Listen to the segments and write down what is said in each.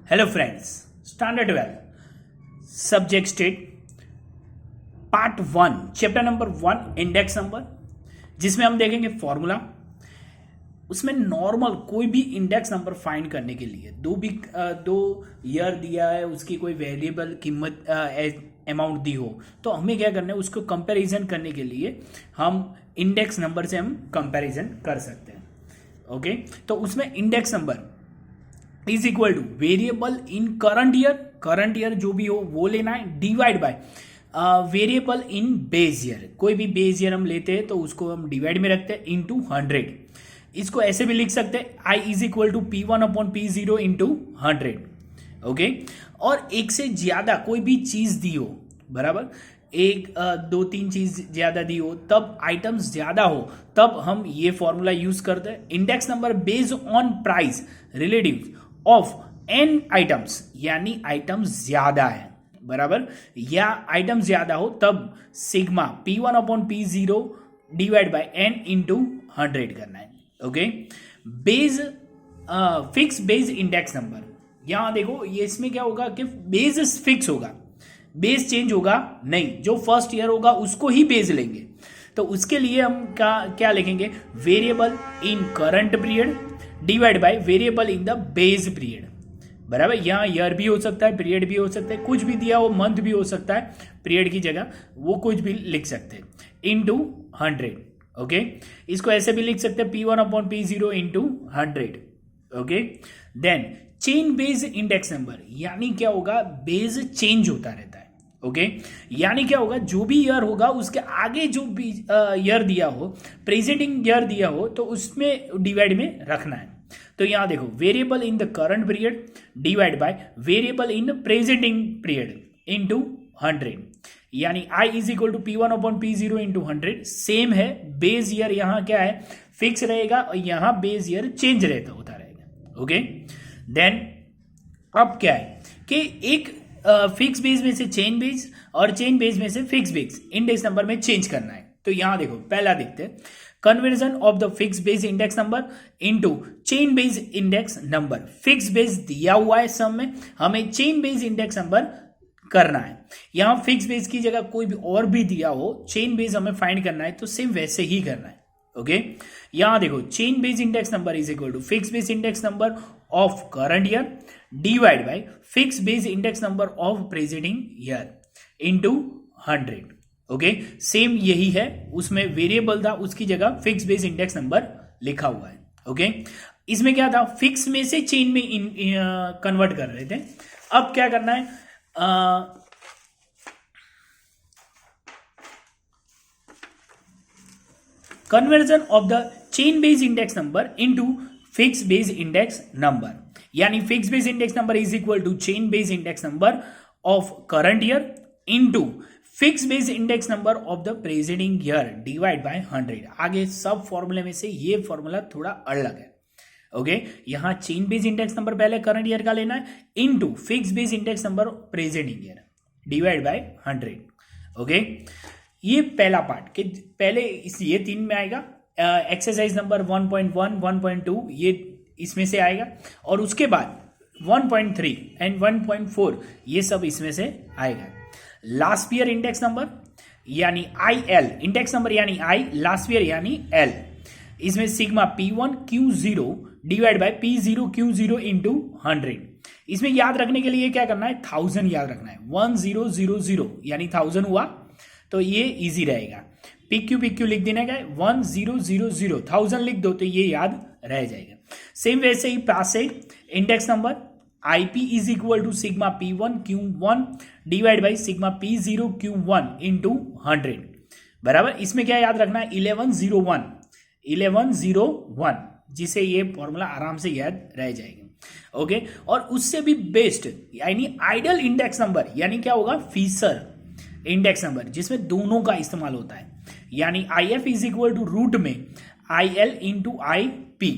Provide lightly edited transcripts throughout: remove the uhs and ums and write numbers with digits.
Hello friends, standard 12 subject state part 1 chapter number 1 index number, जिसमें हम देखेंगे formula. उसमें नॉर्मल कोई भी इंडेक्स नंबर फाइंड करने के लिए दो ईयर दिया है, उसकी कोई वेरिएबल कीमत अमाउंट दी हो, तो हमें क्या करना है, उसको कंपैरिजन करने के लिए हम इंडेक्स नंबर से हम कंपैरिजन कर सकते हैं। ओके, तो उसमें index number is equal two variable in current year जो भी हो वो लेना है, divide by variable in base year. कोई भी बेस ईयर हम लेते हैं तो उसको हम डिवाइड में रखते हैं इंटू 100। इसको ऐसे भी लिख सकते हैं I is equal to P1 upon P0 into 100। Okay, और एक से ज्यादा कोई भी चीज दी हो, बराबर, एक दो तीन चीज ज्यादा दी हो, तब आइटम्स ज्यादा हो, तब हम ये फॉर्मूला यूज करते हैं। Index number based on price relative of n items, यानी आइटम्स ज्यादा है, बराबर, या आइटम ज्यादा हो तब sigma P1 upon P0 divide by n into 100 करना है। Okay, base fix base index number, यहां देखो ये इसमें क्या होगा कि बेस फिक्स होगा, बेस चेंज होगा नहीं, जो फर्स्ट ईयर होगा उसको ही बेस लेंगे। तो उसके लिए हम क्या लिखेंगे, variable in current period divide by variable in the base period, बराबर। यहाँ ईयर भी हो सकता है, पीरियड भी हो सकता है, कुछ भी दिया हो, मंथ भी हो सकता है, पीरियड की जगह वो कुछ भी लिख सकते हैं, इंटू 100। ओके, इसको ऐसे भी लिख सकते हैं P1 upon P0 into 100। Okay, then chain base index number, यानी क्या होगा, बेस चेंज होता रहता है। ओके, यानी क्या होगा, जो भी ईयर होगा उसके आगे जो भी ईयर दिया हो, प्रेजेंटिंग ईयर दिया हो, तो उसमें डिवाइड में रखना है। तो यहां देखो, variable in the current period divide by variable in presenting period into 100, यानी I is equal to P1 upon P0 into 100। Same है, बेस ईयर यहां क्या है, फिक्स रहेगा, और यहां बेस ईयर चेंज रहता होता रहेगा। ओके, देन अब क्या है कि एक फिक्स बेस में से चेन बेस और चेन बेस में से फिक्स बेस इंडेक्स नंबर में चेंज करना है। तो यहां देखो, पहला देखते हैं, conversion of the fix base index number into chain base index number. Fix base दिया हुआ है सम में, हमें चेन बेस इंडेक्स नंबर करना है। यहां फिक्स बेस की जगह कोई भी और भी दिया हो, चेन बेस हमें फाइंड करना है, तो सेम वैसे ही करना है। ओके, यहां देखो, chain base index number is equal to fix base index number of current year divide by fix base index number of presenting year into 100। Okay, same यही है, उसमें वेरिएबल था, उसकी जगह फिक्स बेस इंडेक्स नंबर लिखा हुआ है। Okay, इसमें क्या था, फिक्स में से चेन में कन्वर्ट कर रहे थे। अब क्या करना है, conversion of the chain base index number into fix base index number, यानी fix base index number is equal to chain base index number of current year into fix base index number of the presenting year divide by 100। आगे सब फॉर्मूले में से ये formula थोड़ा अलग है। ओके, यहां चेन बेस इंडेक्स नंबर पहले करंट ईयर का लेना है into fix base index number presenting year divide by 100। Okay, ये पहला पार्ट कि पहले ये 3 में आएगा, एक्सरसाइज नंबर 1.1 1.2 ये इसमें से आएगा, और उसके बाद 1.3 एंड 1.4 ये सब इसमें से आएगा। लास्ट ईयर इंडेक्स नंबर यानी IL, इंडेक्स नंबर यानी I, लास्ट ईयर यानी L, इसमें sigma P1 Q0 divide by P0 Q0 into 100। इसमें याद रखने के लिए क्या करना है, 1000 याद रखना है, 1000 यानी 1000 हुआ, तो ये इजी रहेगा। PQ लिख देने का 1000 1000 लिख दो तो ये याद रह जाएगा। सेम वैसे ही पास से index number IP is equal to sigma P1 Q1 divide by sigma P0 Q1 into 100, बराबर। इसमें क्या याद रखना है, 1101, जिसे ये फॉर्मूला आराम से याद रह जाएगा। ओके, और उससे भी बेस्ट यानी आइडल इंडेक्स नंबर, यानी क्या होगा, फीसर इंडेक्स नंबर, जिसमें दोनों का इस्तेमाल होता है, यानी IF is equal to root में IL इंटू IP,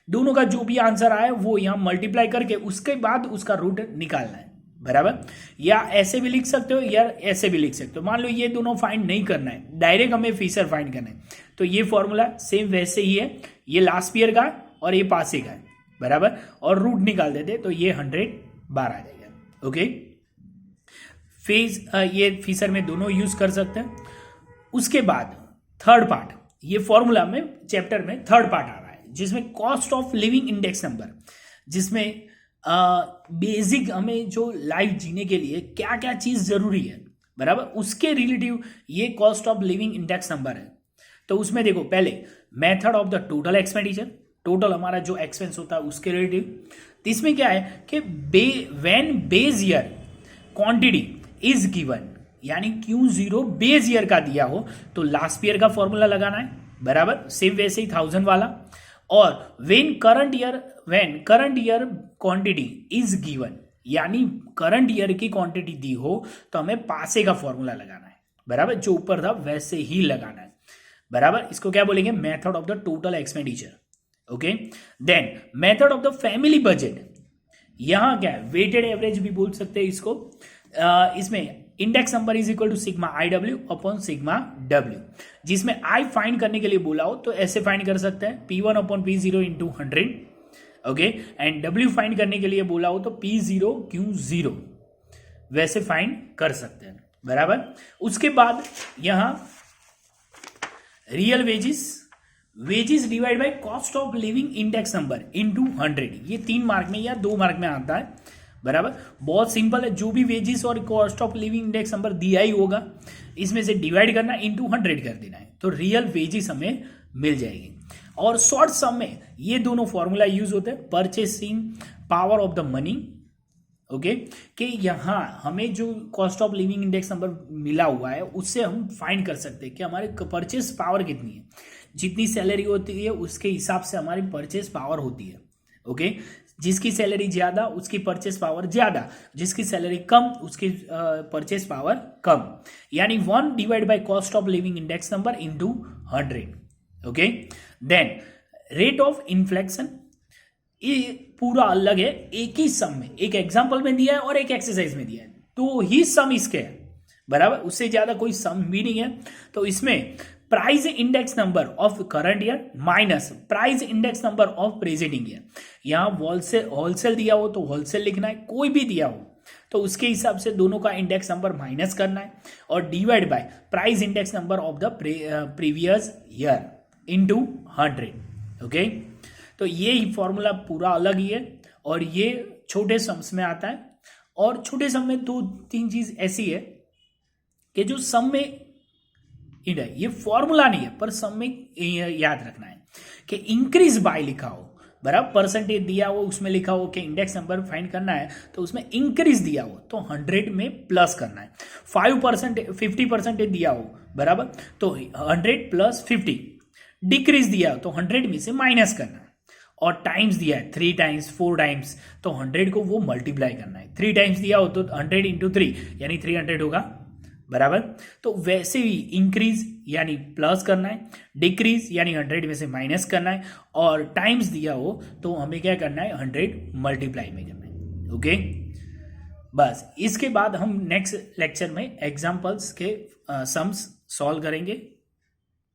दोनों का जो भी आंसर आया वो यहां मल्टीप्लाई करके उसके बाद उसका रूट निकालना है, बराबर। या ऐसे भी लिख सकते हो या ऐसे भी लिख सकते हो। मान लो ये दोनों फाइंड नहीं करना है, डायरेक्ट हमें फीसर फाइंड करना है, तो ये फॉर्मूला सेम वैसे ही है, ये लास्ट ईयर का और ये पास का है, बराबर, और रूट निकाल देते तो ये 100 बार आ जाएगा। ओके, फेज ये फीसर में दोनों यूज कर सकते हैं। उसके बाद थर्ड पार्ट, ये फॉर्मूला में चैप्टर में थर्ड पार्ट आ रहा है जिसमें cost of living index number, जिसमें बेसिक हमें जो लाइफ जीने के लिए क्या क्या चीज जरूरी है, बराबर, उसके रिलेटिव ये cost of living index number है। तो उसमें देखो पहले method of the total expenditure, total हमारा जो एक्सपेंस होता है उसके रिलेटिव। इसमें क्या है कि when base year quantity is given, यानी Q0 बेस ईयर का दिया हो तो लास्ट ईयर का फॉर्मूला लगाना है, बराबर, सेम वैसे ही 1000 वाला। और when current year quantity is given, यानी करंट ईयर की क्वांटिटी दी हो तो हमें पासे का फॉर्मूला लगाना है, बराबर, जो ऊपर था वैसे ही लगाना है, बराबर। इसको क्या बोलेंगे, method of the total expenditure. Okay, then method of the family budget, यहां क्या है, वेटेड एवरेज भी बोल सकते हैं इसको। इसमें index number is equal to sigma IW upon sigma W, जिसमें I फाइंड करने के लिए बोला हो तो ऐसे फाइंड कर सकते हैं P1 upon P0 into 100। Okay, and W find करने के लिए बोला हो तो P0 Q0, वैसे फाइंड कर सकते हैं, बराबर। उसके बाद यहां real wages divide by cost of living index number into 100, ये 3 मार्क में या 2 मार्क में आता है, बराबर। बहुत सिंपल है, जो भी वेजेस और cost of living index number दिया ही होगा इसमें से डिवाइड करना, इनटू 100 कर देना है, तो रियल वेजेस हमें मिल जाएगी। और शॉर्ट सम में ये दोनों फॉर्मूला यूज होते हैं, purchasing power of the money. Okay, कि यहां हमें जो cost of living index number मिला हुआ है उससे हम फाइंड कर सकते हैं कि हमारे परचेस पावर कितनी है, जितनी सैलरी होती है उसके हिसाब से हमारी परचेस पावर होती है। ओके, जिसकी सैलरी ज्यादा उसकी परचेस पावर ज्यादा, जिसकी सैलरी कम उसकी परचेस पावर कम, यानी 1 divide by cost of living index number into 100। Okay, then rate of inflection, ये पूरा अलग है, एक ही सम में, एक एग्जांपल में दिया है और एक एक्सरसाइज में दिया है, तो ही सम इसके है, बराबर, उससे ज्यादा कोई सम भी नहीं है। तो इसमें price index number of current year minus price index number of presenting year, यहां होलसेल दिया हो तो होलसेल लिखना है, कोई भी दिया हो तो उसके हिसाब से दोनों का इंडेक्स नंबर माइनस करना है, और divide by price index number of the previous year into 100। Okay, तो ये फॉर्मूला पूरा अलग ही है और ये छोटे सम्स में आता है। और छोटे सम में 2-3 चीज ऐसी है कि जो सम में ये फॉर्मूला नहीं है पर सम में याद रखना है कि इंक्रीज बाय लिखा हो, बराबर, परसेंटेज दिया हो उसमें लिखा हो कि इंडेक्स नंबर फाइंड करना है तो उसमें इंक्रीज दिया हो तो 100 में प्लस करना है। 50% दिया हो, बराबर, तो 100 प्लस 50। डिक्रीज दिया हो तो 100 में से माइनस करना है, और टाइम्स दिया है 3 टाइम्स 4 टाइम्स तो 100 को वो मल्टीप्लाई करना है। 3 टाइम्स दिया हो तो 100 इंटू 3 यानी 300 होगा, बराबर। तो वैसे ही इंक्रीज यानी प्लस करना है, डिक्रीज यानी 100 में से माइनस करना है, और टाइम्स दिया हो तो हमें क्या करना है, 100 मल्टीप्लाई में करना है। ओके, बस इसके बाद हम नेक्स्ट लेक्चर में एग्जाम्पल्स के सम्स सॉल्व करेंगे।